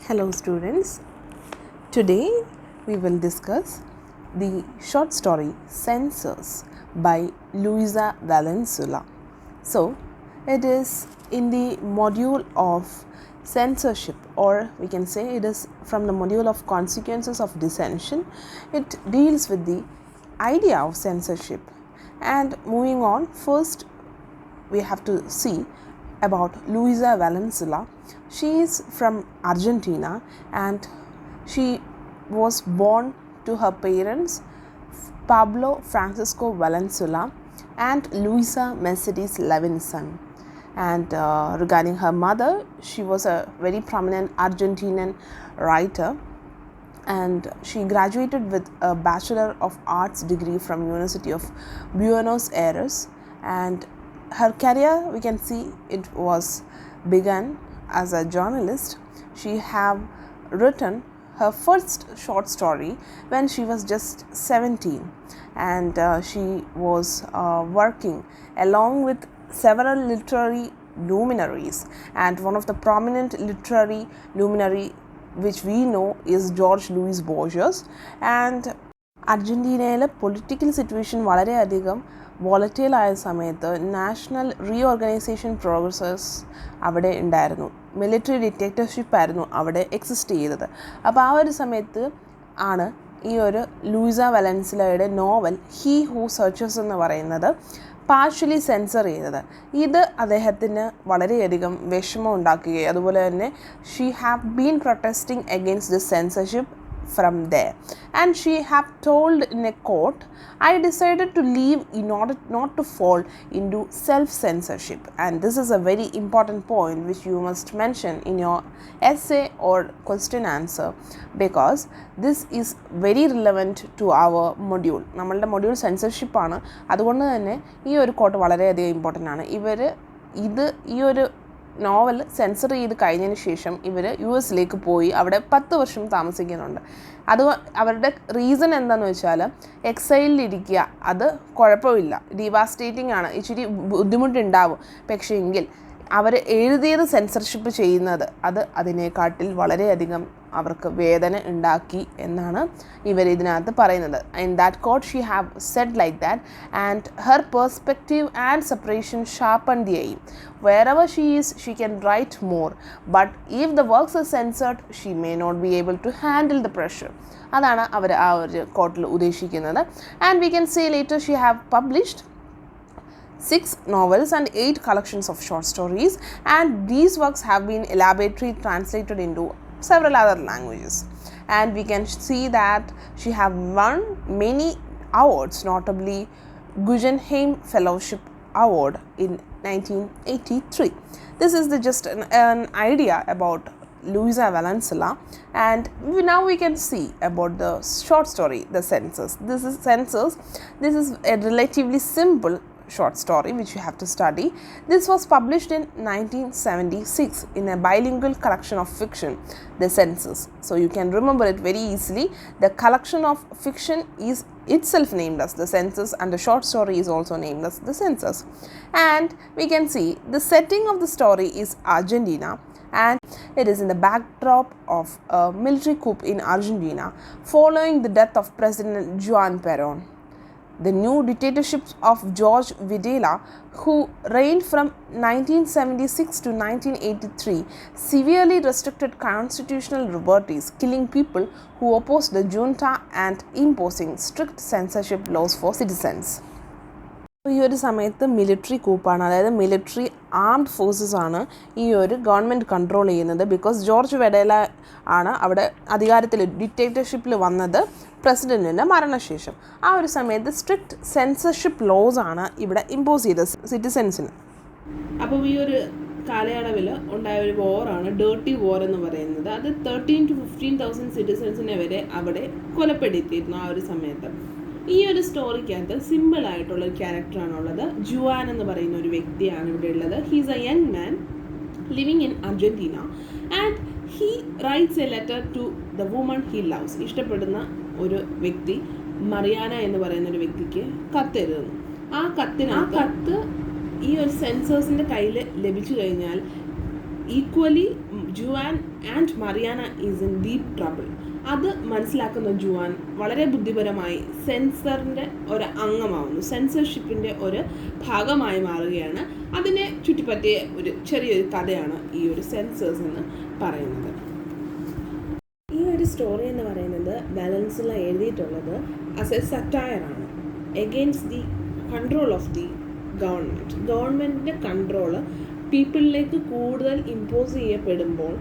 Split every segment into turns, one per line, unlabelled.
Hello students, today we will discuss the short story Censors by Luisa Valenzuela. So it is in the module of censorship, or we can say it is from the module of consequences of dissension. It deals with the idea of censorship. And moving on, first we have to see about Luisa Valenzuela. She is from Argentina and she was born to her parents Pablo Francisco Valenzuela and Luisa Mercedes Levinson. And regarding her mother, she was a very prominent Argentinian writer, and she graduated with a Bachelor of Arts degree from University of Buenos Aires. And her career, we can see it was begun as a journalist. She have written her first short story when she was just 17, and she was working along with several literary luminaries, and one of the prominent literary luminary which we know is George Louis Borges. And അർജൻറ്റീനയിലെ political situation വളരെയധികം വോളറ്റൈലായ സമയത്ത് national reorganisation process അവിടെ ഉണ്ടായിരുന്നു. Military dictatorship ആയിരുന്നു അവിടെ exist ചെയ്തത്. അപ്പോൾ ആ ഒരു സമയത്ത് ആണ് ഈ ഒരു ലൂയിസ വലൻസുലയുടെ നോവൽ ഹീ ഹൂ സെർച്ചസ് എന്ന് പറയുന്നത് പാർഷ്യലി സെൻസർ ചെയ്തത്. ഇത് അദ്ദേഹത്തിന് വളരെയധികം വിഷമം ഉണ്ടാക്കുകയും അതുപോലെ തന്നെ she have been protesting against the censorship from there, and she have told in a court, I decided to leave in order not to fall into self-censorship. And this is a very important point which you must mention in your essay or question answer, because this is very relevant to our module. നമ്മളുടെ module censorship ആണ്. അതുകൊണ്ട് തന്നെ ഈ ഒരു coat വളരെയധികം important ആണ്. ഈ ഒരു നോവൽ സെൻസർ ചെയ്ത് കഴിഞ്ഞതിന് ശേഷം ഇവർ യു എസിലേക്ക് പോയി അവിടെ 10 വർഷം താമസിക്കുന്നുണ്ട്. അത് അവരുടെ റീസൺ എന്താണെന്ന് വെച്ചാൽ എക്സൈലിലിരിക്കുക, അത് കുഴപ്പമില്ല, ഡിവാസ്റ്റേറ്റിംഗ് ആണ്, ഇച്ചിരി ബുദ്ധിമുട്ടുണ്ടാവും, പക്ഷേ എങ്കിൽ അവർ എഴുതിയത് സെൻസർഷിപ്പ് ചെയ്യുന്നത് അതിനേക്കാട്ടിൽ വളരെയധികം അവർക്ക് വേദന ഉണ്ടാക്കി എന്നാണ് ഇവർ ഇതിനകത്ത് പറയുന്നത്. In that quote she have said like that, and her perspective and separation sharpen the aim. Wherever she is, she can write more, but if the works are censored, she may not be able to handle the pressure. അതാണ് അവർ ആ ഒരു കോട്ടിൽ ഉദ്ദേശിക്കുന്നത്. And we can say later she have published 6 novels and 8 collections of short stories, and these works have been elaborately translated into several other languages. And we can see that she have won many awards, notably Guggenheim Fellowship Award in 1983. This is just an idea about Luisa Valenzuela, and now we can see about the short story, the Censors. This is a relatively simple short story which you have to study. This was published in 1976 in a bilingual collection of fiction, The Censors. So you can remember it very easily. The collection of fiction is itself named as The Censors, and the short story is also named as The Censors. And we can see the setting of the story is Argentina, and it is in the backdrop of a military coup in Argentina following the death of President Juan Perón. The new dictatorship of Jorge Videla, who reigned from 1976 to 1983, severely restricted constitutional liberties, killing people who opposed the junta and imposing strict censorship laws for citizens. ഈ ഒരു സമയത്ത് military കൂപ്പാണ്, അതായത് military armed forces ആണ് ഈ ഒരു government control ചെയ്യുന്നത്. Because George വെഡേല ആണ് അവിടെ അധികാരത്തിൽ ഡിക്റ്റേറ്റർഷിപ്പിൽ വന്നത് പ്രസിഡൻറ്റിൻ്റെ മരണശേഷം. ആ ഒരു സമയത്ത് സ്ട്രിക്റ്റ് സെൻസർഷിപ്പ് ലോസ് ആണ് ഇവിടെ ഇമ്പോസ് ചെയ്തത് സിറ്റിസൻസിന്. അപ്പോൾ ഈ ഒരു കാലയളവിൽ ഉണ്ടായ ഒരു വോറാണ് ഡേർട്ടി വോർ എന്ന് പറയുന്നത്. അത് 13,000 to 15,000 സിറ്റിസൻസിനെ വരെ അവിടെ കൊലപ്പെടുത്തിയിരുന്നു ആ ഒരു സമയത്ത്. ഈ ഒരു സ്റ്റോറിക്കകത്ത് സിമ്പിളായിട്ടുള്ളൊരു ക്യാരക്ടറാണുള്ളത്. ജുവാൻ എന്ന് പറയുന്ന ഒരു വ്യക്തിയാണ് ഇവിടെ ഉള്ളത്. He's a young man living in Argentina, and he writes a letter to the woman he loves. ഇഷ്ടപ്പെടുന്ന ഒരു വ്യക്തി, മറിയാന എന്ന് പറയുന്ന ഒരു വ്യക്തിക്ക് കത്തെഴുതുന്നു. ആ കത്ത് ഈ ഒരു സെൻസേഴ്സിൻ്റെ കയ്യിൽ ലഭിച്ചു കഴിഞ്ഞാൽ equally Juan and Mariana is in deep trouble. അത് മനസ്സിലാക്കുന്ന ജുവാൻ വളരെ ബുദ്ധിപരമായി സെൻസറിൻ്റെ ഒരു അംഗമാവുന്നു, സെൻസർഷിപ്പിൻ്റെ ഒരു ഭാഗമായി മാറുകയാണ്. അതിനെ ചുറ്റിപ്പറ്റിയ ഒരു ചെറിയൊരു കഥയാണ് ഈ ഒരു സെൻസേഴ്സ് എന്ന് പറയുന്നത്. ഈ ഒരു സ്റ്റോറി എന്ന് പറയുന്നത് വാലൻസുല എഴുതിയിട്ടുള്ളത് ആസ് എ സറ്റയറാണ് against the control of the ഗവൺമെൻറ്റിൻ്റെ കൺട്രോള് പീപ്പിളിലേക്ക് കൂടുതൽ ഇമ്പോസ് ചെയ്യപ്പെടുമ്പോൾ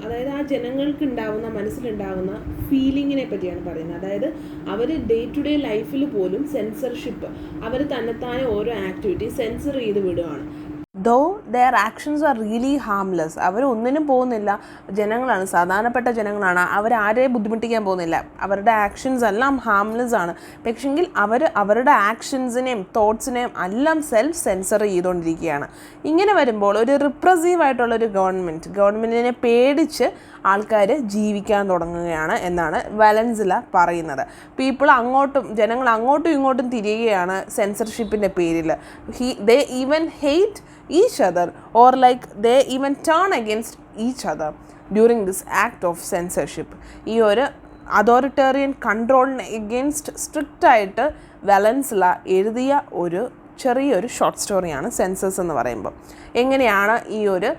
അതായത് ആ ജനങ്ങൾക്ക് ഉണ്ടാകുന്ന മനസ്സിലുണ്ടാകുന്ന ഫീലിങ്ങിനെ പറ്റിയാണ് പറയുന്നത്. അതായത് അവർ ഡേ ടു ഡേ ലൈഫിൽ പോലും സെൻസർഷിപ്പ്, അവർ തന്നെത്താനെ ഓരോ ആക്ടിവിറ്റി സെൻസർ ചെയ്ത് വിടുകയാണ്. Though their actions are really harmless. അവർ ഒന്നിനും പോകുന്നില്ല, ജനങ്ങളാണ്, സാധാരണപ്പെട്ട ജനങ്ങളാണ്, അവരാരെയും ബുദ്ധിമുട്ടിക്കാൻ പോകുന്നില്ല, അവരുടെ ആക്ഷൻസ് എല്ലാം ഹാംലെസ് ആണ്. പക്ഷെങ്കിൽ അവർ അവരുടെ ആക്ഷൻസിനെയും തോട്ട്സിനെയും എല്ലാം സെൽഫ് സെൻസർ ചെയ്തുകൊണ്ടിരിക്കുകയാണ്. ഇങ്ങനെ വരുമ്പോൾ ഒരു റിപ്രസീവായിട്ടുള്ളൊരു ഗവൺമെൻറ്റിനെ പേടിച്ച് ആൾക്കാർ ജീവിക്കാൻ തുടങ്ങുകയാണ് എന്നാണ് വാലൻസുല പറയുന്നത്. ജനങ്ങൾ അങ്ങോട്ടും ഇങ്ങോട്ടും തിരിയുകയാണ് സെൻസർഷിപ്പിൻ്റെ പേരിൽ. They even hate each other, or like they even turn against each other during this act of censorship. ഈ ഒരു അതോറിറ്റേറിയൻ കൺട്രോളിന് എഗെയിൻസ്റ്റ് സ്ട്രിക്റ്റ് ആയിട്ട് വാലൻസുല എഴുതിയ ഒരു ചെറിയൊരു ഷോർട്ട് സ്റ്റോറിയാണ് സെൻസേഴ്സ് എന്ന് പറയുമ്പോൾ. എങ്ങനെയാണ് ഈ ഒരു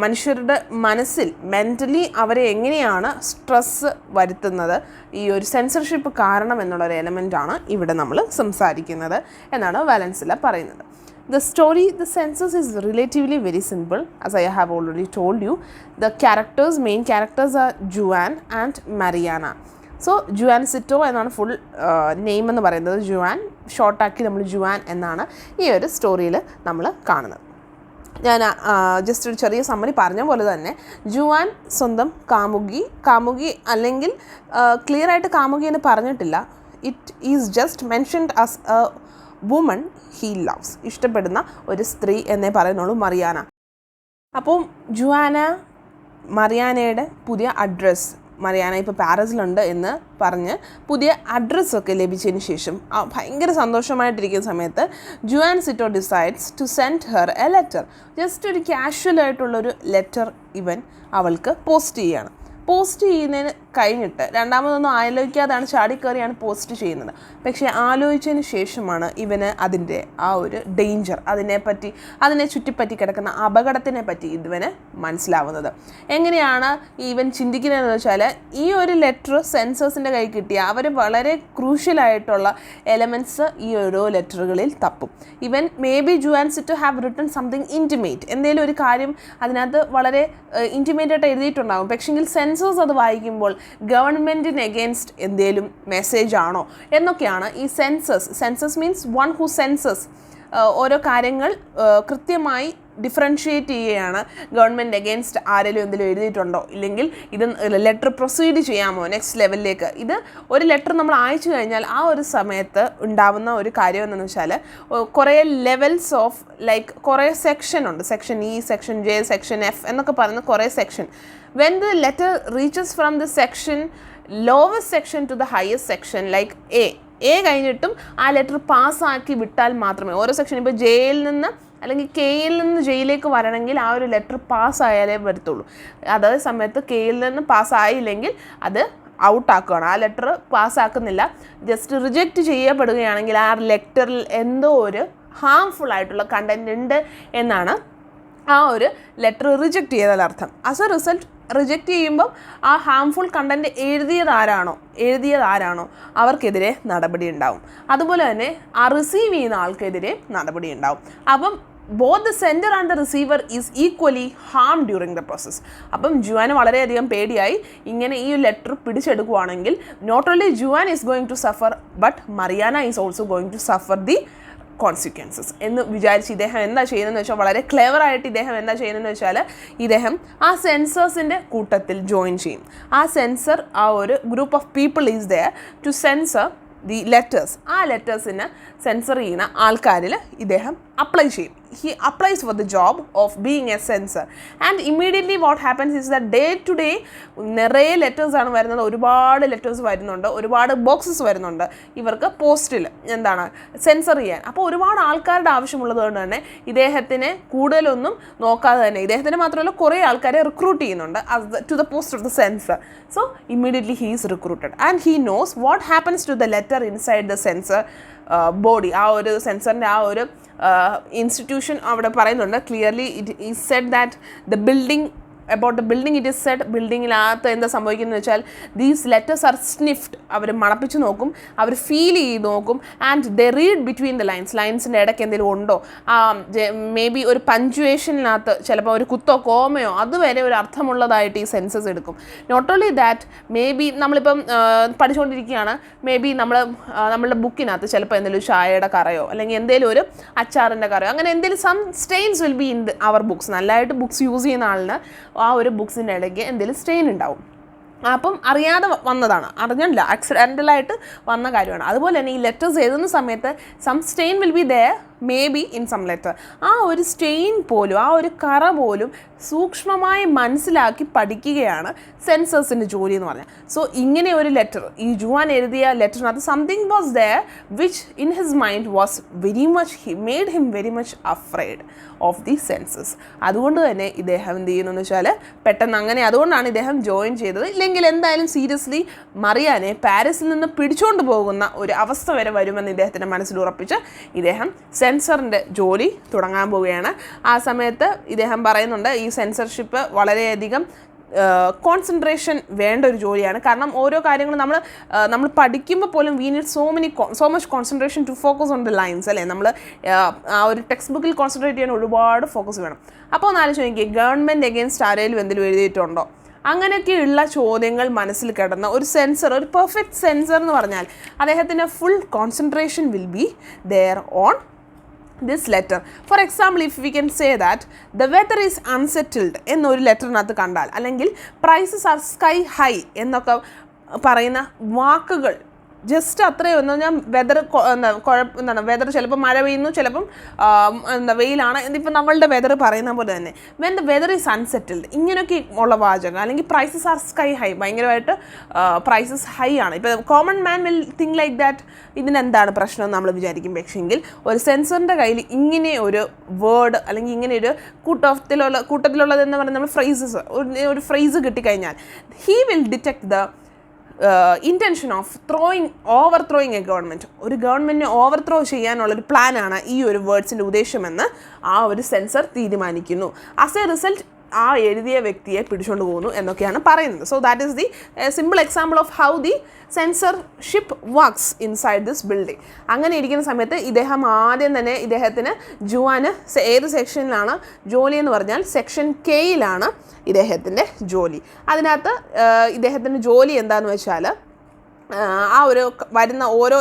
മനുഷ്യരുടെ മനസ്സിൽ മെൻ്റലി അവരെ എങ്ങനെയാണ് സ്ട്രെസ്സ് വരുത്തുന്നത് ഈ ഒരു സെൻസർഷിപ്പ് കാരണം എന്നുള്ളൊരു എലമെൻ്റാണ് ഇവിടെ നമ്മൾ സംസാരിക്കുന്നത് എന്നാണ് വാലൻസുല പറയുന്നത്. The story, The Censors, is relatively very simple, as I have already told you. The main characters are Juan and Mariana. So, Juan Cito എന്നാണ് ഫുൾ നെയിം എന്ന് പറയുന്നത്. ജുവാൻ ഷോർട്ടാക്കി നമ്മൾ ജുവാൻ എന്നാണ് ഈ ഒരു സ്റ്റോറിയിൽ നമ്മൾ കാണുന്നത്. ഞാൻ ജസ്റ്റ് ഒരു ചെറിയ സമ്മറി പറഞ്ഞ പോലെ തന്നെ ജുവാൻ സ്വന്തം കാമുകി അല്ലെങ്കിൽ ക്ലിയർ ആയിട്ട് കാമുകി എന്ന് പറഞ്ഞിട്ടില്ല. It is just mentioned as A woman he loves, ഇഷ്ടപ്പെടുന്ന ഒരു സ്ത്രീ എന്നേ പറയുന്നുള്ളൂ, മറിയാന. അപ്പം മറിയാനയുടെ പുതിയ അഡ്രസ്സ്, മറിയാന ഇപ്പോൾ പാരീസിലുണ്ട് എന്ന് പറഞ്ഞ് പുതിയ അഡ്രസ്സൊക്കെ ലഭിച്ചതിന് ശേഷം ഭയങ്കര സന്തോഷമായിട്ടിരിക്കുന്ന സമയത്ത് Juancito decides to send her a letter. Just ഒരു കാഷ്വലായിട്ടുള്ളൊരു ലെറ്റർ അവൾക്ക് പോസ്റ്റ് ചെയ്യുകയാണ്. പോസ്റ്റ് ചെയ്യുന്നതിന് കഴിഞ്ഞിട്ട് രണ്ടാമതൊന്നും ആലോചിക്കാതാണ് ചാടിക്കയറിയാണ് പോസ്റ്റ് ചെയ്യുന്നത്. പക്ഷേ ആലോചിച്ചതിന് ശേഷമാണ് ഇവന് അതിൻ്റെ ആ ഒരു ഡേഞ്ചർ, അതിനെ ചുറ്റിപ്പറ്റി കിടക്കുന്ന അപകടത്തിനെ പറ്റി ഇവന് മനസ്സിലാവുന്നത്. എങ്ങനെയാണ് ഇവൻ ചിന്തിക്കുന്നതെന്ന് വെച്ചാൽ, ഈ ഒരു ലെറ്റർ സെൻസേഴ്സിൻ്റെ കൈ കിട്ടിയ അവർ വളരെ ക്രൂഷ്യലായിട്ടുള്ള എലമെൻറ്റ്സ് ഈ ഓരോ ലെറ്ററുകളിൽ തപ്പും. Even maybe Juancito have written something intimate, എന്തെങ്കിലും ഒരു കാര്യം അതിനകത്ത് വളരെ ഇൻറ്റിമേറ്റായിട്ട് എഴുതിയിട്ടുണ്ടാകും. പക്ഷെങ്കിൽ സെൻസേഴ്സ് അത് വായിക്കുമ്പോൾ ഗവൺമെൻറ്റിന് എഗെയിൻസ്റ്റ് എന്തെങ്കിലും മെസ്സേജ് ആണോ എന്നൊക്കെയാണ് ഈ census means one who census ഓരോ കാര്യങ്ങൾ കൃത്യമായി ഡിഫറൻഷിയേറ്റ് ചെയ്യുകയാണ്. ഗവൺമെൻറ് എഗെയിൻസ്റ്റ് ആരെങ്കിലും എന്തെങ്കിലും എഴുതിയിട്ടുണ്ടോ, ഇല്ലെങ്കിൽ ഇത് ലെറ്റർ പ്രൊസീഡ് ചെയ്യാമോ നെക്സ്റ്റ് ലെവലിലേക്ക്. ഇത് ഒരു ലെറ്റർ നമ്മൾ അയച്ചു കഴിഞ്ഞാൽ ആ ഒരു സമയത്ത് ഉണ്ടാവുന്ന ഒരു കാര്യം എന്താണെന്ന് വെച്ചാൽ, കുറേ ലെവൽസ് ഓഫ് ലൈക്ക് കുറേ സെക്ഷൻ ഉണ്ട്, section E, section J, section F എന്നൊക്കെ പറയുന്ന കുറേ section. When the letter reaches from the section lowest section two the highest section like A കഴിഞ്ഞിട്ടും ആ ലെറ്റർ പാസ്സാക്കി വിട്ടാൽ മാത്രമേ ഓരോ സെക്ഷൻ, ഇപ്പോൾ ജെയിൽ നിന്ന് അല്ലെങ്കിൽ കെയിൽ നിന്ന് ജെയിലേക്ക് വരണമെങ്കിൽ ആ ഒരു ലെറ്റർ പാസ്സായാലേ വരത്തുള്ളൂ. അതേ സമയത്ത് കെയിൽ നിന്ന് പാസ്സായില്ലെങ്കിൽ അത് ഔട്ടാക്കുകയാണ്. ആ ലെറ്റർ പാസ്സാക്കുന്നില്ല, ജസ്റ്റ് റിജക്റ്റ് ചെയ്യപ്പെടുകയാണെങ്കിൽ ആ ലെറ്ററിൽ എന്തോ ഒരു ഹാംഫുൾ ആയിട്ടുള്ള കണ്ടൻറ് ഉണ്ട് എന്നാണ് ആ ഒരു ലെറ്റർ റിജക്റ്റ് ചെയ്താൽ അർത്ഥം. ആസ് എ റിസൾട്ട് റിജക്റ്റ് ചെയ്യുമ്പം ആ ഹാംഫുൾ കണ്ടൻറ്റ് എഴുതിയതാരാണോ അവർക്കെതിരെ നടപടി ഉണ്ടാവും. അതുപോലെ തന്നെ ആ റിസീവ് ചെയ്യുന്ന ആൾക്കെതിരെ നടപടി ഉണ്ടാവും. അപ്പം both the sender and the receiver is equally harmed during the process. അപ്പം ജുവാന് വളരെയധികം പേടിയായി. ഇങ്ങനെ ഈ ലെറ്റർ പിടിച്ചെടുക്കുകയാണെങ്കിൽ not only Juan is going to suffer but Mariana is also going to suffer the consequences എന്ന് വിചാരിച്ച് ഇദ്ദേഹം എന്താ ചെയ്യുന്നതെന്ന് വെച്ചാൽ, വളരെ ക്ലെവറായിട്ട് ഇദ്ദേഹം എന്താ ചെയ്യുന്നതെന്ന് വെച്ചാൽ, ഇദ്ദേഹം ആ സെൻസേഴ്സിൻ്റെ കൂട്ടത്തിൽ ജോയിൻ ചെയ്യും. ആ സെൻസർ, ആ ഒരു group of people is there to censor the letters. ആ ലെറ്റേഴ്സിന് സെൻസർ ചെയ്യുന്ന ആൾക്കാരിൽ ഇദ്ദേഹം അപ്ലൈ ചെയ്യും. he applies for the job of being a censor. And immediately what happens is that day to day നിറയെ ലെറ്റേഴ്സ് ആണ് വരുന്നത്, ഒരുപാട് ലെറ്റേഴ്സ് വരുന്നുണ്ട്, ഒരുപാട് ബോക്സസ് വരുന്നുണ്ട് ഇവർക്ക് പോസ്റ്റിൽ എന്താണ് സെൻസർ ചെയ്യാൻ. അപ്പോൾ ഒരുപാട് ആൾക്കാരുടെ ആവശ്യമുള്ളത് കൊണ്ട് തന്നെ ഇദ്ദേഹത്തിന് കൂടുതലൊന്നും നോക്കാതെ തന്നെ ഇദ്ദേഹത്തിന് മാത്രമല്ല കുറേ ആൾക്കാരെ റിക്രൂട്ട് ചെയ്യുന്നുണ്ട് to the post of the censor. So immediately he is recruited and he knows what happens to the letter inside the censor body. ആ ഒരു സെൻസറിൻ്റെ ആ ഒരു ഇൻസ്റ്റിറ്റ്യൂഷൻ അവിടെ പറയുന്നുണ്ട് clearly. It is said that the building about the building it is said ബിൽഡിങ്ങിനകത്ത് എന്താ സംഭവിക്കുന്നത് വെച്ചാൽ ദീസ് ലെറ്റേഴ്സ് ആർ സ്നിഫ്ഡ്. അവർ മണപ്പിച്ച് നോക്കും, അവർ ഫീൽ ചെയ്ത് നോക്കും, and they read between the ലൈൻസിൻ്റെ ഇടയ്ക്ക് എന്തെങ്കിലും ഉണ്ടോ, മേ ബി ഒരു പഞ്ച്വേഷനകത്ത് ചിലപ്പോൾ ഒരു കുത്തോ കോമയോ അതുവരെ ഒരു അർത്ഥമുള്ളതായിട്ട് ഈ സെൻസസ് എടുക്കും. Not only that, may be നമ്മളിപ്പം പഠിച്ചുകൊണ്ടിരിക്കുകയാണ്, മേ ബി നമ്മളുടെ ബുക്കിനകത്ത് ചിലപ്പോൾ എന്തെങ്കിലും ചായയുടെ കറയോ അല്ലെങ്കിൽ എന്തെങ്കിലും ഒരു അച്ചാറിൻ്റെ കറയോ അങ്ങനെ എന്തെങ്കിലും some stains will be in our books. നല്ലതായിട്ട് ബുക്സ് യൂസ് ചെയ്യുന്ന ആളിന് ആ ഒരു ബുക്സിൻ്റെ ഇടയ്ക്ക് എന്തെങ്കിലും സ്റ്റെയിൻ ഉണ്ടാവും. അപ്പം അറിയാതെ വന്നതാണ്, അറിഞ്ഞില്ല, ആക്സിഡൻ്റലായിട്ട് വന്ന കാര്യമാണ്. അതുപോലെ തന്നെ ഈ ലെറ്റേഴ്സ് എഴുതുന്ന സമയത്ത് some stain will be there may be in some letter. ആ ഒരു സ്റ്റെയിൻ പോലും ആ ഒരു കറ പോലും സൂക്ഷ്മമായി മനസ്സിലാക്കി പഠിക്കുകയാണ് സെൻസേഴ്സിൻ്റെ ജോലി എന്ന് പറഞ്ഞാൽ. സോ ഇങ്ങനെ ഒരു ലെറ്റർ ഈ ജുവാൻ എഴുതിയ ലെറ്ററിനകത്ത് something was there which in his mind was very much made him very much afraid of the censors. അതുകൊണ്ട് തന്നെ ഇദ്ദേഹം എന്ത് ചെയ്യുന്നു വെച്ചാൽ പെട്ടെന്ന് അങ്ങനെ അതുകൊണ്ടാണ് ഇദ്ദേഹം ജോയിൻ ചെയ്തത്. ഇല്ലെങ്കിൽ എന്തായാലും സീരിയസ്ലി മറിയാനെ പാരീസിൽ നിന്ന് പിടിച്ചുകൊണ്ട് പോകുന്ന ഒരു അവസ്ഥ വരെ വരുമെന്ന് ഇദ്ദേഹത്തിൻ്റെ മനസ്സിൽ ഉറപ്പിച്ച് ഇദ്ദേഹം സെൻസറിൻ്റെ ജോലി തുടങ്ങാൻ പോവുകയാണ്. ആ സമയത്ത് ഇദ്ദേഹം പറയുന്നുണ്ട് ഈ സെൻസർഷിപ്പ് വളരെയധികം കോൺസെൻട്രേഷൻ വേണ്ട ഒരു ജോലിയാണ്. കാരണം ഓരോ കാര്യങ്ങളും നമ്മൾ പഠിക്കുമ്പോൾ പോലും we need so much concentration to focus on the lines അല്ലേ. നമ്മൾ ആ ഒരു ടെക്സ്റ്റ് ബുക്കിൽ കോൺസെൻട്രേറ്റ് ചെയ്യാൻ ഒരുപാട് ഫോക്കസ് വേണം. അപ്പോൾ ഒന്ന് ആലോചിച്ച് നോക്കിയേ, ഗവൺമെൻറ് എഗെയിൻസ്റ്റ് ആരെങ്കിലും എന്തെങ്കിലും എഴുതിയിട്ടുണ്ടോ, അങ്ങനെയൊക്കെയുള്ള ചോദ്യങ്ങൾ മനസ്സിൽ കിടന്ന ഒരു സെൻസർ, ഒരു പെർഫെക്റ്റ് സെൻസർ എന്ന് പറഞ്ഞാൽ അദ്ദേഹത്തിൻ്റെ full concentration will be their own this letter. For example, if we can say that the weather is unsettled എന്നൊരു ലെറ്ററിനകത്ത് കണ്ടാൽ, അല്ലെങ്കിൽ പ്രൈസസ് ആർ സ്കൈ ഹൈ എന്നൊക്കെ പറയുന്ന വാക്കുകൾ ജസ്റ്റ് അത്രയും എന്ന് പറഞ്ഞാൽ വെതർ ചിലപ്പോൾ മഴ പെയ്യുന്നു, ചിലപ്പം വെയിലാണ്, ഇതിപ്പോൾ നമ്മളുടെ വെതർ പറയുന്ന പോലെ തന്നെ when the weather is unsettled ഇങ്ങനെയൊക്കെ ഉള്ള വാചകം, അല്ലെങ്കിൽ പ്രൈസസ് ആർ സ്കൈ ഹൈ ഭയങ്കരമായിട്ട് പ്രൈസസ് ഹൈ ആണ്. ഇപ്പോൾ common man will think like that ഇതിനെന്താണ് പ്രശ്നം എന്ന് നമ്മൾ വിചാരിക്കും. പക്ഷെങ്കിൽ ഒരു സെൻസറിൻ്റെ കയ്യിൽ ഇങ്ങനെ ഒരു വേർഡ് അല്ലെങ്കിൽ ഇങ്ങനെ ഒരു കൂട്ടത്തിലുള്ളതെന്ന് പറഞ്ഞാൽ നമ്മൾ ഫ്രേസസ് ഒരു ഫ്രേസ് കിട്ടിക്കഴിഞ്ഞാൽ he will detect the intention of overthrowing a government. ഒരു ഗവൺമെൻറ്റിനെ ഓവർത്രോ ചെയ്യാനുള്ളൊരു പ്ലാനാണ് ഈ ഒരു വേർഡ്സിൻ്റെ ഉദ്ദേശമെന്ന് ആ ഒരു സെൻസർ തീരുമാനിക്കുന്നു. ആസ് എ റിസൾട്ട് ആ എഴുതിയ വ്യക്തിയെ പിടിച്ചുകൊണ്ട് പോകുന്നു എന്നൊക്കെയാണ് പറയുന്നത്. So that is the simple example of how the censorship works inside this building. അങ്ങനെ ഇരിക്കുന്ന സമയത്ത് ഇദ്ദേഹം ആദ്യം തന്നെ ഇദ്ദേഹത്തിന് ജുവാന് ഏത് സെക്ഷനിലാണ് ജോലി എന്ന് പറഞ്ഞാൽ സെക്ഷൻ കെയിലാണ് ഇദ്ദേഹത്തിൻ്റെ ജോലി. അതിനകത്ത് ഇദ്ദേഹത്തിൻ്റെ ജോലി എന്താണെന്ന് വെച്ചാൽ ആ ഒരു വരുന്ന ഓരോ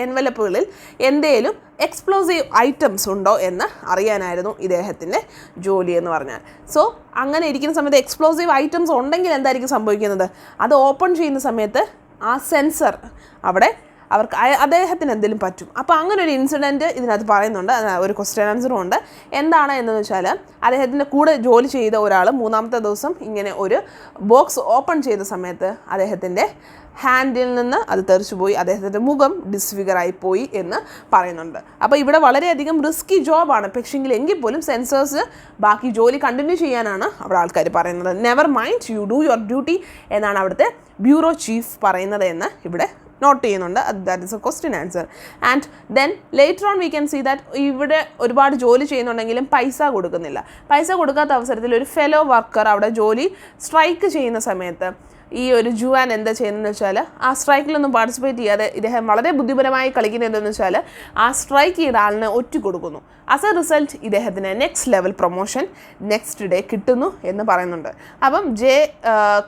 എൻവലപ്പുകളിൽ എന്തേലും എക്സ്പ്ലോസീവ് ഐറ്റംസ് ഉണ്ടോ എന്ന് അറിയാനായിരുന്നു ഇദ്ദേഹത്തിൻ്റെ ജോലി എന്ന് പറഞ്ഞാൽ. സോ അങ്ങനെ ഇരിക്കുന്ന സമയത്ത് എക്സ്പ്ലോസീവ് ഐറ്റംസ് ഉണ്ടെങ്കിൽ എന്തായിരിക്കും സംഭവിക്കുന്നത്, അത് ഓപ്പൺ ചെയ്യുന്ന സമയത്ത് ആ സെൻസർ അവിടെ അവർക്ക് അദ്ദേഹത്തിന് എന്തെങ്കിലും പറ്റും. അപ്പോൾ അങ്ങനെ ഒരു ഇൻസിഡൻറ്റ് ഇതിനകത്ത് പറയുന്നുണ്ട്. ഒരു ക്വസ്റ്റ്യൻ ആൻസറും ഉണ്ട്. എന്താണ് എന്ന് വെച്ചാൽ അദ്ദേഹത്തിൻ്റെ കൂടെ ജോലി ചെയ്ത ഒരാൾ മൂന്നാമത്തെ ദിവസം ഇങ്ങനെ ഒരു ബോക്സ് ഓപ്പൺ ചെയ്ത സമയത്ത് അദ്ദേഹത്തിൻ്റെ ഹാൻഡിൽ നിന്ന് അത് തെറിച്ചു പോയി, അദ്ദേഹത്തിൻ്റെ മുഖം ഡിസ്ഫിഗറായി പോയി എന്ന് പറയുന്നുണ്ട്. അപ്പോൾ ഇവിടെ വളരെയധികം റിസ്കി ജോബാണ്. പക്ഷേങ്കിൽ എങ്കിൽ പോലും സെൻസേഴ്സ് ബാക്കി ജോലി കണ്ടിന്യൂ ചെയ്യാനാണ് അവിടെ ആൾക്കാർ പറയുന്നത്. Never mind, you do your duty എന്നാണ് അവിടുത്തെ ബ്യൂറോ ചീഫ് പറയുന്നത് എന്ന് ഇവിടെ നോട്ട് ചെയ്യുന്നുണ്ട്. That is a question answer. And then later on we can see that ഇവിടെ ഒരുപാട് ജോലി ചെയ്യുന്നുണ്ടെങ്കിലും പൈസ കൊടുക്കുന്നില്ല. പൈസ കൊടുക്കാത്ത അവസരത്തിൽ ഒരു ഫെലോ വർക്കർ അവിടെ ജോലി സ്ട്രൈക്ക് ചെയ്യുന്ന സമയത്ത് ഈ ഒരു ജുവാൻ എന്താ ചെയ്യുന്നതെന്ന് വെച്ചാൽ ആ സ്ട്രൈക്കിലൊന്നും പാർട്ടിസിപ്പേറ്റ് ചെയ്യാതെ ഇദ്ദേഹം വളരെ ബുദ്ധിപരമായി കളിക്കുന്നത് എന്തെന്ന് വെച്ചാൽ ആ സ്ട്രൈക്ക് ചെയ്ത ആളിനെ ഒറ്റ കൊടുക്കുന്നു. ആസ് എ റിസൾട്ട് ഇദ്ദേഹത്തിന് next level promotion next day കിട്ടുന്നു എന്ന് പറയുന്നുണ്ട്. അപ്പം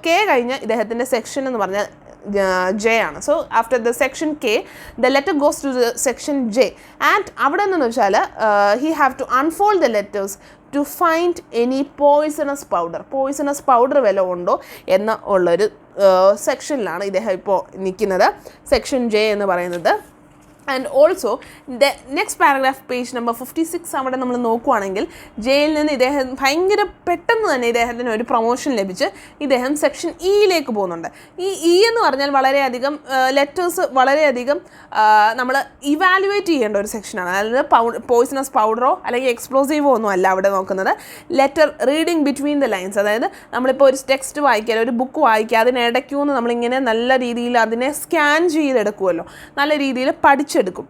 കെ കഴിഞ്ഞ് ഇദ്ദേഹത്തിൻ്റെ സെക്ഷൻ എന്ന് പറഞ്ഞാൽ J ആണ്. So after the section K the letter goes to the section J and അവിടെ നിന്ന് വെച്ചാൽ he have to unfold the letters to find any poisonous powder വല്ലതും ഉണ്ടോ എന്ന് ഉള്ളൊരു സെക്ഷനിലാണ് ഇദ്ദേഹം ഇപ്പോൾ നിൽക്കുന്നത്. സെക്ഷൻ J എന്ന് പറയുന്നത് and also next paragraph page number 56 അവിടെ നമ്മൾ നോക്കുവാണെങ്കിൽ ജയിലിൽ നിന്ന് ഇദ്ദേഹം ഭയങ്കര പെട്ടെന്ന് തന്നെ ഇദ്ദേഹത്തിന് ഒരു പ്രൊമോഷൻ ലഭിച്ച് ഇദ്ദേഹം സെക്ഷൻ ഇയിലേക്ക് പോകുന്നുണ്ട്. ഈ എന്ന് പറഞ്ഞാൽ വളരെയധികം ലെറ്റേഴ്സ് വളരെയധികം നമ്മൾ ഇവാലുവേറ്റ് ചെയ്യേണ്ട ഒരു സെക്ഷനാണ്. അതായത് പോയിസണസ് പൗഡറോ അല്ലെങ്കിൽ എക്സ്പ്ലോസീവോ ഒന്നും അല്ല അവിടെ നോക്കുന്നത്. Letter reading between the lines, അതായത് നമ്മളിപ്പോൾ ഒരു ടെക്സ്റ്റ് വായിക്കുക, ഒരു ബുക്ക് വായിക്കുക, അതിനിടയ്ക്കൂന്ന് നമ്മളിങ്ങനെ നല്ല രീതിയിൽ അതിനെ സ്കാൻ ചെയ്തെടുക്കുമല്ലോ, നല്ല രീതിയിൽ പഠിച്ചെടുക്കും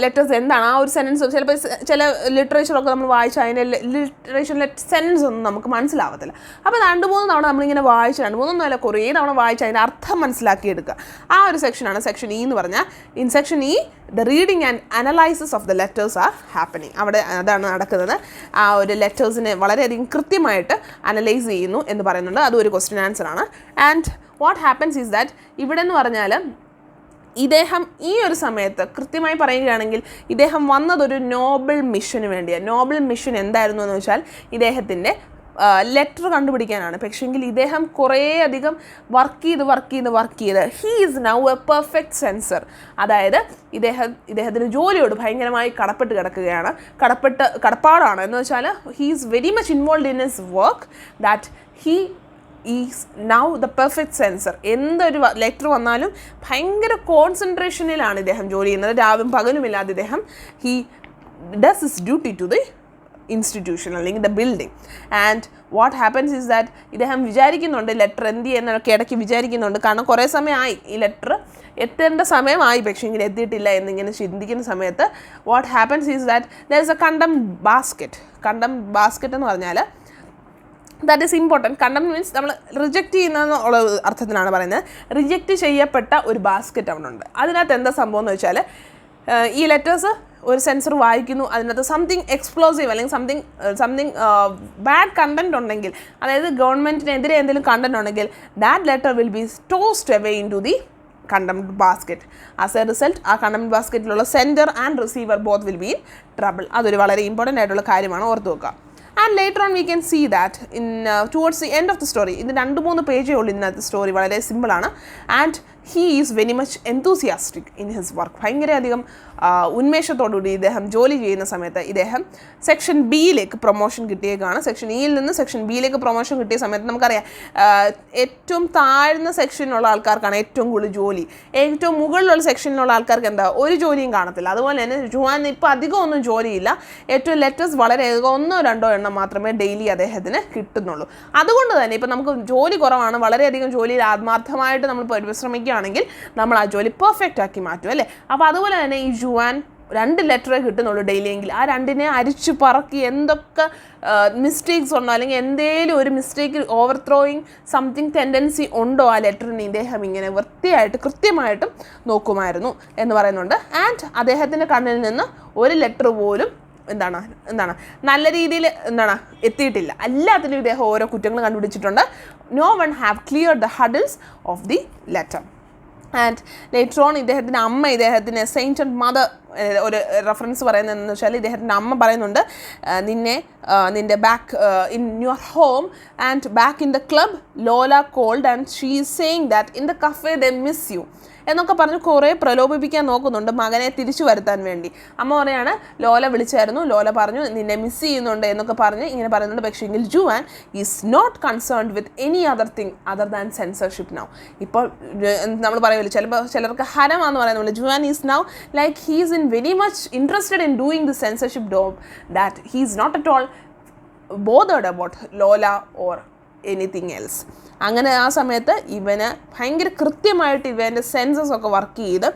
ലെറ്റേഴ്സ് എന്താണ്, ആ ഒരു സെൻറ്റൻസ്. ചിലപ്പോൾ ചില ലിറ്ററേച്ചറൊക്കെ നമ്മൾ വായിച്ചാൽ അതിൻ്റെ ലിറ്ററേച്ചറിലെ സെൻറ്റൻസ് ഒന്നും നമുക്ക് മനസ്സിലാവത്തില്ല. അപ്പോൾ 2-3 തവണ നമ്മളിങ്ങനെ വായിച്ച് 2-3 അല്ല കുറേ തവണ വായിച്ച് അതിൻ്റെ അർത്ഥം മനസ്സിലാക്കിയെടുക്കുക. ആ ഒരു സെക്ഷനാണ് സെക്ഷൻ ഇ എന്ന് പറഞ്ഞാൽ. In section E the reading and analysis of the letters are happening. അവിടെ അതാണ് നടക്കുന്നത്. ആ ഒരു ലെറ്റേഴ്സിനെ വളരെയധികം കൃത്യമായിട്ട് അനലൈസ് ചെയ്യുന്നു എന്ന് പറയുന്നുണ്ട്. അതും ഒരു ക്വസ്റ്റ്യൻ ആൻസർ ആണ്. And what happens is that ഇവിടെ എന്ന് പറഞ്ഞാൽ ഇദ്ദേഹം ഈ ഒരു സമയത്ത് കൃത്യമായി പറയുകയാണെങ്കിൽ ഇദ്ദേഹം വന്നതൊരു നോബിൾ മിഷന് വേണ്ടിയാണ്. നോബിൾ മിഷൻ എന്തായിരുന്നു എന്ന് വെച്ചാൽ ഇദ്ദേഹത്തിൻ്റെ ലെറ്റർ കണ്ടുപിടിക്കാനാണ്. പക്ഷേങ്കിൽ ഇദ്ദേഹം കുറേ അധികം വർക്ക് ചെയ്ത് he is now a perfect censor. അതായത് ഇദ്ദേഹത്തിന് ജോലിയോട് ഭയങ്കരമായി കടപ്പെട്ട് കിടക്കുകയാണ്, കടപ്പാടാണ്. എന്ന് വെച്ചാൽ he is very much involve in his work that he is now the perfect censor. എന്തൊരു ലെറ്റർ വന്നാലും ഭയങ്കര കോൺസെൻട്രേഷനിലാണ് ഇദ്ദേഹം ജോലി ചെയ്യുന്നത്. രാവും പകലുമില്ലാതെ ഇദ്ദേഹം he does his duty to the institution അല്ലെങ്കിൽ the building. And what happens is that ഇദ്ദേഹം വിചാരിക്കുന്നുണ്ട് ലെറ്റർ എന്ത് ചെയ്യുന്നതൊക്കെ ഇടയ്ക്ക് വിചാരിക്കുന്നുണ്ട്. കാരണം കുറേ സമയമായി ഈ ലെറ്റർ എത്തേണ്ട സമയമായി, പക്ഷേ ഇങ്ങനെ എത്തിയിട്ടില്ല എന്നിങ്ങനെ ചിന്തിക്കുന്ന സമയത്ത് what happens is that there is A കണ്ടം ബാസ്ക്കറ്റ് എന്ന് പറഞ്ഞാൽ ദാറ്റ് ഈസ് ഇമ്പോർട്ടൻറ്റ്. കണ്ടം മീൻസ് നമ്മൾ റിജക്റ്റ് ചെയ്യുന്ന അർത്ഥത്തിനാണ് പറയുന്നത്. റിജക്റ്റ് ചെയ്യപ്പെട്ട ഒരു ബാസ്ക്കറ്റ് അവിടെ ഉണ്ട്. അതിനകത്ത് എന്താ സംഭവം എന്ന് വെച്ചാൽ ഈ ലെറ്റേഴ്സ് ഒരു സെൻസർ വായിക്കുന്നു, അതിനകത്ത് സംതിങ് എക്സ്പ്ലോസീവ് അല്ലെങ്കിൽ സംതിങ് ബാഡ് കണ്ടൻറ് ഉണ്ടെങ്കിൽ, അതായത് ഗവൺമെൻറ്റിനെതിരെ എന്തെങ്കിലും കണ്ടൻറ് ഉണ്ടെങ്കിൽ that letter will be tossed away into the condemned basket. As a result, ആ condemned ബാസ്ക്കറ്റിലുള്ള sender and receiver both will be in trouble. അതൊരു വളരെ ഇമ്പോർട്ടൻ്റ് ആയിട്ടുള്ള കാര്യമാണ്, ഓർത്ത് വെക്കുക. And later on we can see that in towards the end of the story, ഇത് 2-3 പേജേ ഉള്ളൂ ഇതിനകത്ത്. സ്റ്റോറി വളരെ സിമ്പിളാണ്. And he is very much enthusiastic in his work. ഭയങ്കരധികം ഉന്മേഷത്തോടുകൂടി ഇദ്ദേഹം ജോലി ചെയ്യുന്ന സമയത്ത് ഇദ്ദേഹം സെക്ഷൻ ബിയിലേക്ക് പ്രൊമോഷൻ കിട്ടിയേക്കാണ്. സെക്ഷൻ ഇയിൽ നിന്ന് സെക്ഷൻ ബിയിലേക്ക് പ്രൊമോഷൻ കിട്ടിയ സമയത്ത് നമുക്കറിയാം ഏറ്റവും താഴ്ന്ന സെക്ഷനിലുള്ള ആൾക്കാർക്കാണ് ഏറ്റവും കൂടുതൽ ജോലി. ഏറ്റവും മുകളിലുള്ള സെക്ഷനിലുള്ള ആൾക്കാർക്ക് എന്താ ഒരു ജോലിയും കാണത്തില്ല. അതുപോലെ തന്നെ ജുവാൻ ഇപ്പോൾ അധികം ഒന്നും ജോലിയില്ല. ഏറ്റവും ലെറ്റേഴ്സ് വളരെ 1-2 എണ്ണം മാത്രമേ ഡെയിലി അദ്ദേഹത്തിന് കിട്ടുന്നുള്ളൂ. അതുകൊണ്ട് തന്നെ ഇപ്പോൾ നമുക്ക് ജോലി കുറവാണ്, വളരെയധികം ജോലിയിൽ ആത്മാർത്ഥമായിട്ട് നമ്മൾ പരിശ്രമിക്കുകയാണെങ്കിൽ നമ്മൾ ആ ജോലി പെർഫെക്റ്റ് ആക്കി മാറ്റും അല്ലേ. അപ്പോൾ അതുപോലെ തന്നെ ഈ ജുവാൻ 2 ലെറ്ററേ കിട്ടുന്നുള്ളൂ ഡെയിലി എങ്കിൽ ആ 2നെ അരിച്ചു പറക്കി എന്തൊക്കെ മിസ്റ്റേക്സ് ഉണ്ടോ അല്ലെങ്കിൽ എന്തെങ്കിലും ഒരു mistake over throwing something tendency ഉണ്ടോ ആ ലെറ്ററിന് ഇദ്ദേഹം ഇങ്ങനെ വൃത്തിയായിട്ട് കൃത്യമായിട്ടും നോക്കുമായിരുന്നു എന്ന് പറയുന്നുണ്ട്. ആൻഡ് അദ്ദേഹത്തിൻ്റെ കണ്ണിൽ നിന്ന് ഒരു ലെറ്റർ പോലും എന്താണ് നല്ല രീതിയിൽ എത്തിയിട്ടില്ല. എല്ലാത്തിലും ഇദ്ദേഹം ഓരോ കുറ്റങ്ങൾ കണ്ടുപിടിച്ചിട്ടുണ്ട്. No one have clear the hurdles of the letter. And later on ഇദ്ദേഹത്തിൻ്റെ അമ്മ ഇദ്ദേഹത്തിന് സെയിൻറ്റ് മദർ ഒരു റെഫറൻസ് പറയുന്നതെന്ന് വെച്ചാൽ ഇദ്ദേഹത്തിൻ്റെ അമ്മ പറയുന്നുണ്ട് നിൻ്റെ back in your home and back in the club Lola called and she is saying that in the cafe they miss you എന്നൊക്കെ പറഞ്ഞ് കുറേ പ്രലോഭിപ്പിക്കാൻ നോക്കുന്നുണ്ട് മകനെ തിരിച്ചു വരുത്താൻ വേണ്ടി. അമ്മ പറയാണ് ലോല വിളിച്ചായിരുന്നു, ലോല പറഞ്ഞു നിന്നെ മിസ് ചെയ്യുന്നുണ്ട് എന്നൊക്കെ പറഞ്ഞ് ഇങ്ങനെ പറയുന്നുണ്ട്. പക്ഷേ എങ്കിൽ Juan is not concerned with any other thing other than censorship now. ഇപ്പോൾ നമ്മൾ പറയുമല്ലോ ചിലർക്ക് ഹരമാണെന്ന് പറയുന്നുണ്ട്. Juan is now like he is in very much interested in doing the censorship job that he is not at all bothered about Lola or anything else. അങ്ങനെ ആ സമയത്ത് ഇവന് ഭയങ്കര കൃത്യമായിട്ട് ഇവൻ്റെ സെൻസസ് ഒക്കെ വർക്ക് ചെയ്ത്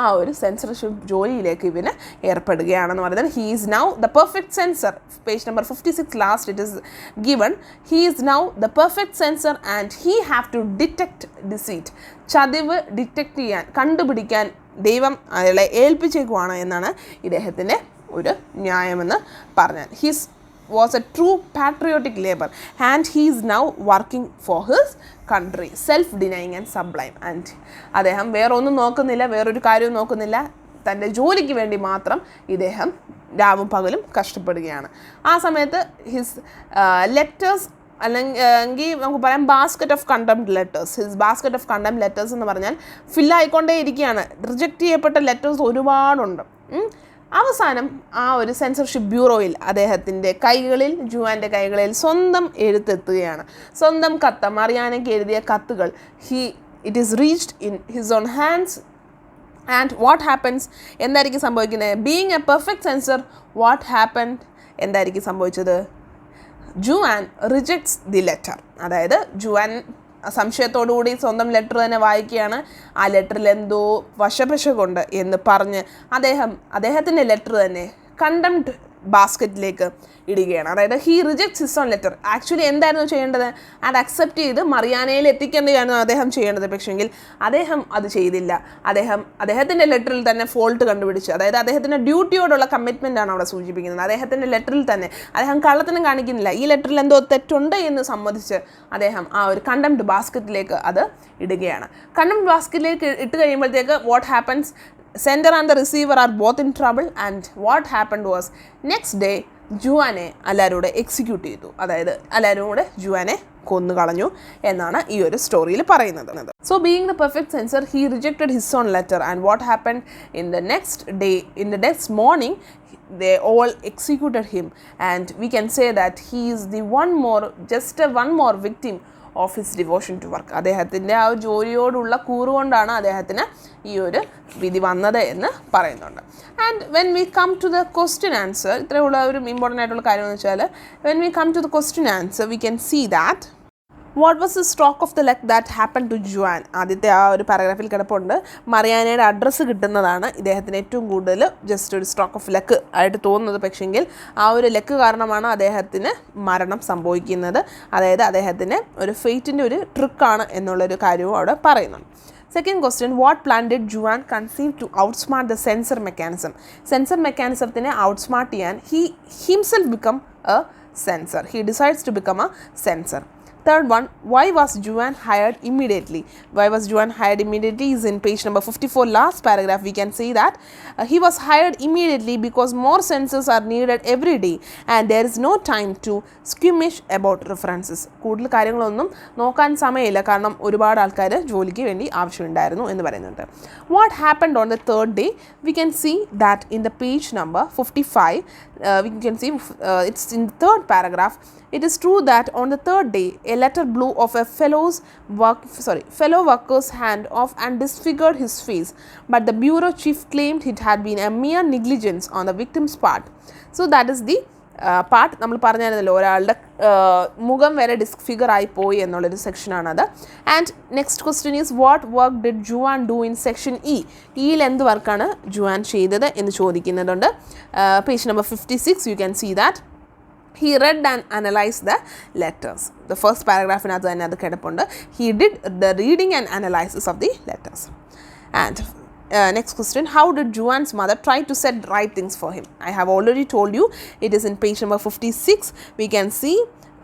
ആ ഒരു സെൻസർഷിപ്പ് ജോലിയിലേക്ക് ഇവന് ഏർപ്പെടുകയാണെന്ന് പറയുന്നത്. He is now the perfect censor. Page number 56 last it is given. He is now the perfect censor and he have to detect deceit. ചതിവ് ഡിറ്റക്ട് ചെയ്യാൻ കണ്ടുപിടിക്കാൻ ദൈവം അയാളെ ഏൽപ്പിച്ചേക്കുവാണ് എന്നാണ് ഇദ്ദേഹത്തിൻ്റെ ഒരു ന്യായമെന്ന് പറഞ്ഞാൽ. He's was a true patriotic labor and he is now working for his country, self-denying and sublime. And അദ്ദേഹം വേറൊന്നും നോക്കുന്നില്ല, വേറൊരു കാര്യവും നോക്കുന്നില്ല, തൻ്റെ ജോലിക്ക് വേണ്ടി മാത്രം ഇദ്ദേഹം രാവും പകലും കഷ്ടപ്പെടുകയാണ്. ആ സമയത്ത് ഹിസ് ലെറ്റേഴ്സ് അല്ലെങ്കിൽ നമുക്ക് പറയാം basket of contempt letters. His basket of contempt letters എന്ന് പറഞ്ഞാൽ ഫില്ലായിക്കൊണ്ടേ ഇരിക്കുകയാണ്. റിജക്റ്റ് ചെയ്യപ്പെട്ട ലെറ്റേഴ്സ് ഒരുപാടുണ്ട്. അവസാനം ആ ഒരു സെൻസർഷിപ്പ് ബ്യൂറോയിൽ അദ്ദേഹത്തിൻ്റെ കൈകളിൽ, ജുവാൻ്റെ കൈകളിൽ സ്വന്തം എഴുത്തെത്തുകയാണ്. സ്വന്തം കത്ത്, മറിയാനയ്ക്ക് എഴുതിയ കത്തുകൾ it is reached in his own hands. And what happens, എന്തായിരിക്കും സംഭവിക്കുന്നത്? Being A perfect sensor, what happened, എന്തായിരിക്കും സംഭവിച്ചത്? Juan rejects the letter. അതായത് ജുവാൻ സംശയത്തോടുകൂടി സ്വന്തം ലെറ്റർ തന്നെ വായിക്കുകയാണ്. ആ ലെറ്ററിൽ എന്തോ വശപശകൊണ്ട് എന്ന് പറഞ്ഞ് അദ്ദേഹത്തിൻ്റെ ലെറ്റർ തന്നെ കണ്ടംപ്റ്റ് ബാസ്ക്കറ്റിലേക്ക് ഇടുകയാണ്. അതായത് he rejects his own letter. Actually എന്തായിരുന്നു ചെയ്യേണ്ടത്? അത് അക്സെപ്റ്റ് ചെയ്ത് മറിയാനയിൽ എത്തിക്കേണ്ടതാണ് അദ്ദേഹം ചെയ്യേണ്ടത്. പക്ഷേങ്കിൽ അദ്ദേഹം അത് ചെയ്തില്ല. അദ്ദേഹത്തിൻ്റെ ലെറ്ററിൽ തന്നെ ഫോൾട്ട് കണ്ടുപിടിച്ച്, അതായത് അദ്ദേഹത്തിൻ്റെ ഡ്യൂട്ടിയോടുള്ള കമ്മിറ്റ്മെൻ്റ് ആണ് അവിടെ സൂചിപ്പിക്കുന്നത്. അദ്ദേഹത്തിൻ്റെ ലെറ്ററിൽ തന്നെ അദ്ദേഹം കള്ളത്തിനും കാണിക്കുന്നില്ല. ഈ ലെറ്ററിൽ എന്തോ തെറ്റുണ്ട് എന്ന് സമ്മതിച്ച് അദ്ദേഹം ആ ഒരു കണ്ടംപ്റ്റ് ബാസ്ക്കറ്റിലേക്ക് അത് ഇടുകയാണ്. കണ്ടംപ്റ്റ് ബാസ്ക്കറ്റിലേക്ക് ഇട്ട് കഴിയുമ്പോഴത്തേക്ക് what happens? Sender and the receiver are both in trouble, and what happened was next day ജുവാനെ എല്ലാവരോട് എക്സിക്യൂട്ട് ചെയ്തു. അതായത് എല്ലാവരും കൂടെ ജുവാനെ കൊന്നു കളഞ്ഞു എന്നാണ് ഈ ഒരു സ്റ്റോറിയിൽ പറയുന്നത്. So being the perfect sensor, he rejected his own letter, and what happened in the next morning they all executed him, and we can say that he is the one more victim of his devotion to work. അദ്ദേഹത്തിൻ്റെ ആ ജോലിയോടുള്ള കൂറുകൊണ്ടാണ് അദ്ദേഹത്തിന് ഈ ഒരു വിധി വന്നത് എന്ന് പറയുന്നുണ്ട്. And when we come to the question answer, ഇത്രയുള്ള ഒരു ഇമ്പോർട്ടൻ്റ് ആയിട്ടുള്ള കാര്യം എന്ന് വെച്ചാൽ, when we come to the question answer we can see that what was the stroke of the luck that happen to Juan. ആദ്യത്തെ ആ ഒരു പാരഗ്രാഫിൽ കിടപ്പുണ്ട്. മറിയാനയുടെ അഡ്രസ്സ് കിട്ടുന്നതാണ് ഇദ്ദേഹത്തിന് ഏറ്റവും കൂടുതൽ ജസ്റ്റ് ഒരു സ്ട്രോക്ക് ഓഫ് ലക്ക് ആയിട്ട് തോന്നുന്നത്. പക്ഷെങ്കിൽ ആ ഒരു ലക്ക് കാരണമാണ് അദ്ദേഹത്തിന് മരണം സംഭവിക്കുന്നത്. അതായത് അദ്ദേഹത്തിന് ഒരു ഫെയ്റ്റിൻ്റെ ഒരു ട്രിക്കാണ് എന്നുള്ളൊരു കാര്യവും അവിടെ പറയുന്നുണ്ട്. Second question, what plan did Juan conceive to outsmart the censor mechanism. Censor മെക്കാനിസത്തിനെ ഔട്ട്സ്മാർട്ട് ചെയ്യാൻ he himself become a censor. He decides to become a censor. Third one, why was Juan hired immediately? Why was Juan hired immediately is in page number 54, last paragraph. We can see that he was hired immediately because more censors are needed every day and there is no time to skimmish about references. കൂടുതൽ കാര്യങ്ങളൊന്നും നോക്കാൻ സമയമില്ല, കാരണം ഒരുപാട് ആൾക്കാർ ജോലിക്ക് വേണ്ടി ആവശ്യമുണ്ടായിരുന്നു എന്ന് പറയുന്നുണ്ട്. What happened on the third day? We can see that in the page number 55, we can see it's in the third paragraph. It is true that on the third day, a letter blew off a fellow worker's hand off and disfigured his face, but the bureau chief claimed it had been a mere negligence on the victim's part. So that is the part നമ്മൾ പറഞ്ഞായിരുന്നല്ലോ, ഒരാളുടെ മുഖം വരെ disfigure ആയി പോയി എന്നുള്ളൊരു സെക്ഷനാണത്. And next question is what work did Juan do in section E. ഇയിൽ എന്ത് വർക്കാണ് ജുവാൻ ചെയ്തത് എന്ന് ചോദിക്കുന്നുണ്ട്. Page number 56 you can see that he read and analyzed the letters. The first paragraph in അത് കിടപ്പുണ്ട്. He did the reading and analysis of the letters. And next question, how did Juan's mother try to set right things for him? I have already told you, it is in page number 56. We can see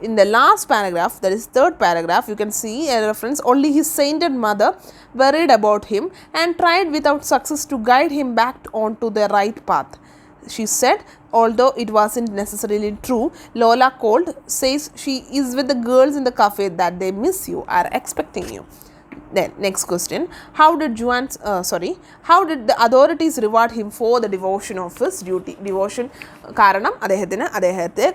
in the last paragraph, that is third paragraph, you can see a reference, only his sainted mother worried about him and tried without success to guide him back onto the right path. She said, although it wasn't necessarily true, Lola called, says she is with the girls in the cafe, that they miss you, are expecting you. Then next question, how did the authorities reward him for the devotion of his duty? Devotion കാരണം അദ്ദേഹത്തെ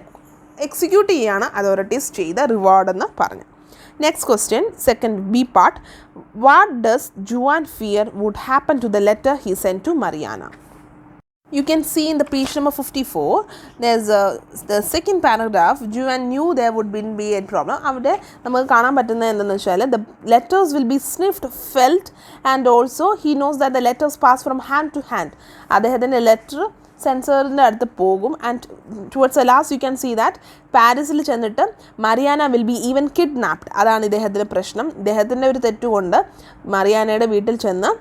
execute ചെയ്യാണ് authorities ചെയ്ത reward എന്ന് പറഞ്ഞു. Next question, second B part, what does Juan fear would happen to the letter he sent to Mariana? You can see in the page number 54, there's the second paragraph. Juan knew there would be a problem. അവിടെ നമുക്ക് കാണാൻ പറ്റുന്നത് എന്താണെന്ന് വെച്ചാൽ, the letters will be sniffed, felt, and also he knows that the letters pass from hand to hand. അദ്ദേഹത്തിൻ്റെ letter സെൻസറിൻ്റെ അടുത്ത് പോകും. And towards the last you can see that പാരീസിൽ ചെന്നിട്ട് Mariana will be even kidnapped. അതാണ് ഇദ്ദേഹത്തിൻ്റെ പ്രശ്നം. ഇദ്ദേഹത്തിൻ്റെ ഒരു തെറ്റുകൊണ്ട് മറിയാനയുടെ വീട്ടിൽ ചെന്ന്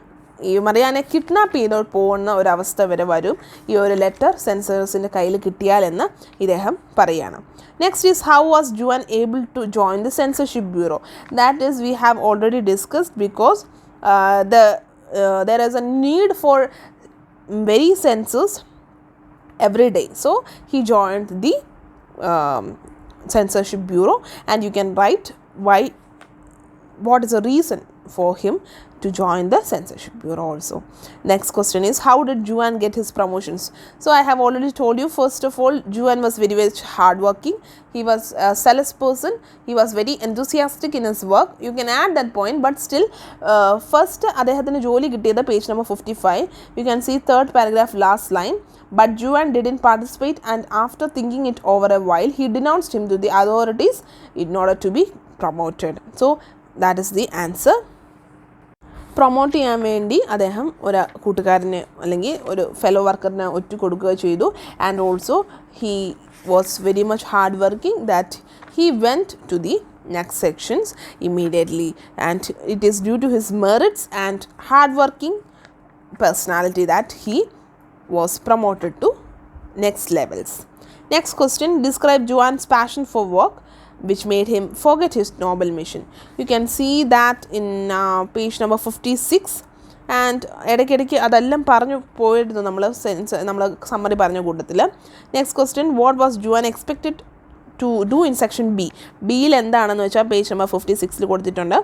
ഈ മറിയാനെ കിഡ്നാപ്പ് ചെയ്ത് പോകുന്ന ഒരവസ്ഥ വരെ വരും ഈ ഒരു ലെറ്റർ സെൻസേഴ്സിൻ്റെ കയ്യിൽ കിട്ടിയാലെന്ന് ഇദ്ദേഹം പറയുകയാണ്. Next is how was Juan able to join the censorship bureau. That is we have already discussed because there is a need for very census every day. So he joined the censorship bureau, and you can write what is the reason for him to join the censorship bureau also. Next question is, how did Juan get his promotions? So I have already told you, first of all, Juan was very very hardworking. He was a zealous person. He was very enthusiastic in his work. You can add that point, but still first അദ്ദേഹത്തിന് ജോലി കിട്ടിയത് page number 55. You can see third paragraph last line. But Juan didn't participate, and after thinking it over a while, he denounced him to the authorities in order to be promoted. So that is the answer. Promote ചെയ്യാൻ വേണ്ടി അദ്ദേഹം ഒരു കൂട്ടുകാരനെ അല്ലെങ്കിൽ ഒരു fellow വർക്കറിനെ ഒറ്റ കൊടുക്കുക ചെയ്തു. And also he was very much hard working that he went to the next sections immediately, and it is due to his merits and hard working personality that he was promoted to next levels. Next question, describe Juan's passion for work which made him forget his noble mission. You can see that in page number 56, and ഇടയ്ക്കിടയ്ക്ക് അതെല്ലാം പറഞ്ഞു പോയിരുന്നു നമ്മൾ summary പറഞ്ഞ കൂട്ടത്തിൽ. Next question, what was Juan expected to do in section B. ബിയിൽ എന്താണെന്ന് വെച്ചാൽ പേജ് നമ്പർ 56 കൊടുത്തിട്ടുണ്ട്,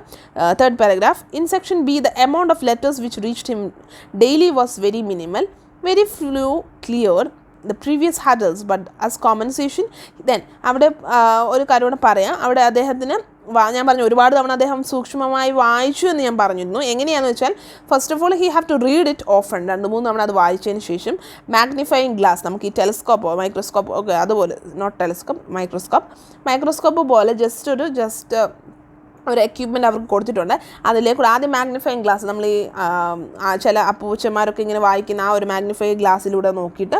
third paragraph. In section B, the amount of letters which reached him daily was very minimal, very few cleared the previous hurdles, but as compensation, then അവിടെ ഒരു കാര്യം കൂടെ പറയാം. അവിടെ അദ്ദേഹത്തിന് ഞാൻ പറഞ്ഞു ഒരുപാട് തവണ അദ്ദേഹം സൂക്ഷ്മമായി വായിച്ചു എന്ന് ഞാൻ പറഞ്ഞിരുന്നു. എങ്ങനെയാണെന്ന് വെച്ചാൽ, first of all he have to read it often, 2-3 തവണ അത് വായിച്ചതിന് ശേഷം മാഗ്നിഫയിങ് ഗ്ലാസ്, നമുക്ക് ഈ ടെലിസ്കോപ്പോ മൈക്രോസ്കോപ്പോ ഒക്കെ അതുപോലെ, നോട്ട് ടെലിസ്കോപ്പ്, മൈക്രോസ്കോപ്പ് പോലെ ജസ്റ്റ് ഒരു എക്യുപ്മെൻറ്റ് അവർക്ക് കൊടുത്തിട്ടുണ്ട്. അതിലേക്കൂടെ ആദ്യം മാഗ്നിഫയിങ് ഗ്ലാസ്, നമ്മൾ ഈ ചില അപ്പൂച്ചന്മാരൊക്കെ ഇങ്ങനെ വായിക്കുന്ന ആ ഒരു മാഗ്നിഫൈങ് ഗ്ലാസ്സിലൂടെ നോക്കിയിട്ട്,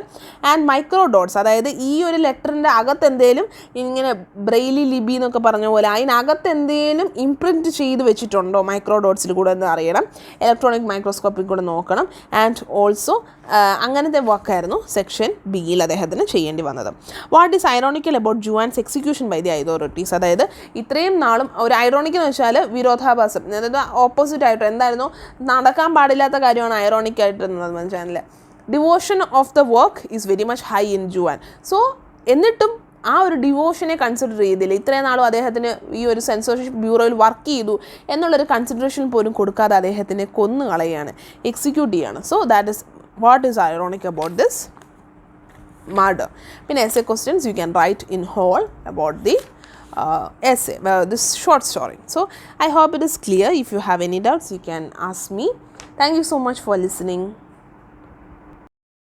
ആൻഡ് മൈക്രോ ഡോട്ട്സ്, അതായത് ഈ ഒരു ലെറ്ററിൻ്റെ അകത്ത് എന്തെങ്കിലും ഇങ്ങനെ ബ്രെയിലി ലിപി എന്നൊക്കെ പറഞ്ഞ പോലെ അതിനകത്ത് എന്തെങ്കിലും ഇംപ്രിൻറ്റ് ചെയ്ത് വെച്ചിട്ടുണ്ടോ മൈക്രോ ഡോട്ട്സിൽ കൂടെ എന്ന് അറിയണം. ഇലക്ട്രോണിക് മൈക്രോസ്കോപ്പിൽ കൂടെ നോക്കണം. ആൻഡ് ഓൾസോ അങ്ങനത്തെ വർക്കായിരുന്നു സെക്ഷൻ ബിയിൽ അദ്ദേഹത്തിന് ചെയ്യേണ്ടി വന്നത്. What is ironical about Juan's execution by the authorities? അതായത് ഇത്രയും നാളും ഒരു ഐറോണിക് എന്ന് വെച്ചാൽ വിരോധാഭാസം, അതായത് ഓപ്പോസിറ്റ് ആയിട്ട് എന്തായിരുന്നു നടക്കാൻ പാടില്ലാത്ത കാര്യമാണ് ഐറോണിക് ആയിട്ടിരുന്നത് മനസ്സിലായില്ലേ. Devotion of the work is very much high in Juan. So എന്നിട്ടും ആ ഒരു ഡിവോഷനെ കൺസിഡർ ചെയ്തില്ല. ഇത്രയും നാളും അദ്ദേഹത്തിന് ഈ ഒരു സെൻസർഷിപ്പ് ബ്യൂറോയിൽ വർക്ക് ചെയ്തു എന്നുള്ളൊരു കൺസിഡറേഷൻ പോലും കൊടുക്കാതെ അദ്ദേഹത്തിനെ കൊന്നു കളയുകയാണ്, എക്സിക്യൂട്ട് ചെയ്യുകയാണ്. So that is what is ironic about this murder. In essay questions you can write in whole about the essay, this short story. So I hope it is clear. If you have any doubts you can ask me. Thank you so much for listening.